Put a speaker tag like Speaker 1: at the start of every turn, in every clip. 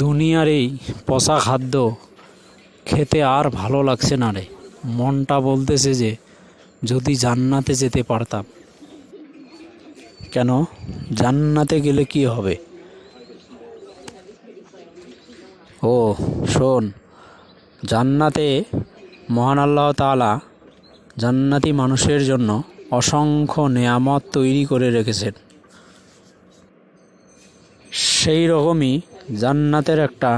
Speaker 1: দুনিয়ার এই পচা খাদ্য খেতে আর ভালো লাগছে না রে। মনটা বলতেছে যে যদি জান্নাতে যেতে পারতাম। কেন? জান্নাতে গেলে কি হবে? ও শোন, জান্নাতে মহান আল্লাহ তাআলা জান্নাতি মানুষের জন্য অসংখ্য নেয়ামত তৈরি করে রেখেছেন। সেই রকমই জান্নাতের একটা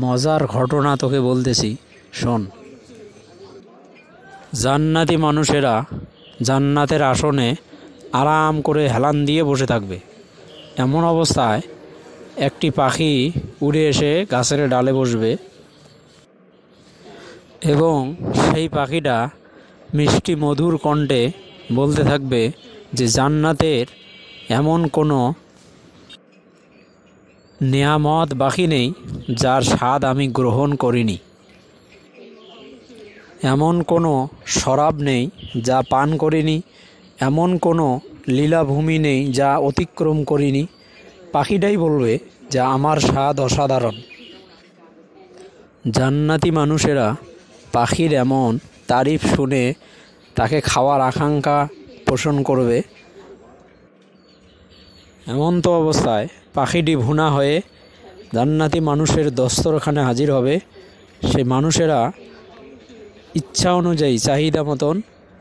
Speaker 1: মজার ঘটনা তোকে বলতেছি, শোন। জান্নাতি মানুষেরা জান্নাতের আসনে আরাম করে হেলান দিয়ে বসে থাকবে। এমন অবস্থায় একটি পাখি উড়ে এসে গাছের ডালে বসবে এবং সেই পাখিটা মিষ্টি মধুর কণ্ঠে বলতে থাকবে যে জান্নাতের এমন কোনো নেয়ামত বাকি নেই যার স্বাদ আমি গ্রহণ করিনি, এমন কোনো শরাব নেই যা পান করিনি, এমন কোনো লীলাভূমি নেই যা অতিক্রম করিনি। পাখিটাই বলবে যে আমার স্বাদ অসাধারণ। জান্নাতি মানুষেরা পাখির এমন তারিফ শুনে তাকে খাওয়ার আকাঙ্ক্ষা পোষণ করবে। এমন তো অবস্থায় পাখিটি ভুনা হয়ে জান্নাতি মানুষের দস্তরখানে হাজির হবে। সে মানুষেরা ইচ্ছা অনুযায়ী চাহিদা মতন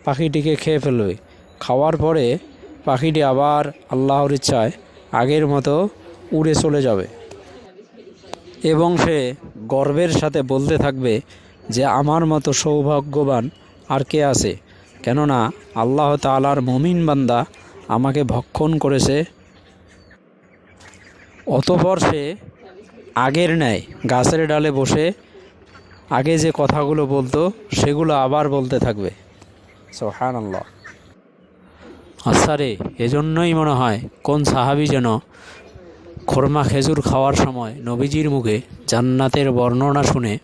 Speaker 1: পাখিটিকে খেয়ে ফেলবে। খাওয়ার পরে পাখিটি আবার আল্লাহর ইচ্ছায় আগের মতো উড়ে চলে যাবে এবং সে গর্বের সাথে বলতে থাকবে যে আমার মতো সৌভাগ্যবান আর কে আছে, কেননা আল্লাহ তাআলার মুমিন বান্দা আমাকে ভক্ষণ করেছে। অতঃপর সে আগের ন্যায় গাছের ডালে বসে আগে যে কথাগুলো বলতো সেগুলো আবার বলতে থাকবে। সুবহানাল্লাহ। আচ্ছা রে, এজন্যই মনে হয় কোন সাহাবী যেন খোরমা খেজুর খাওয়ার সময় নবীজির মুখে জান্নাতের বর্ণনা শুনে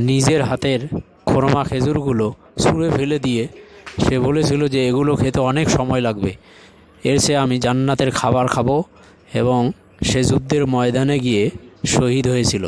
Speaker 1: নিজের হাতের খোরমা খেজুরগুলো ছুঁড়ে ফেলে দিয়ে সে বলেছিল যে এগুলো খেতে অনেক সময় লাগবে, এর চেয়ে আমি জান্নাতের খাবার খাবো, এবং সে যুদ্ধের ময়দানে গিয়ে শহীদ হয়েছিল।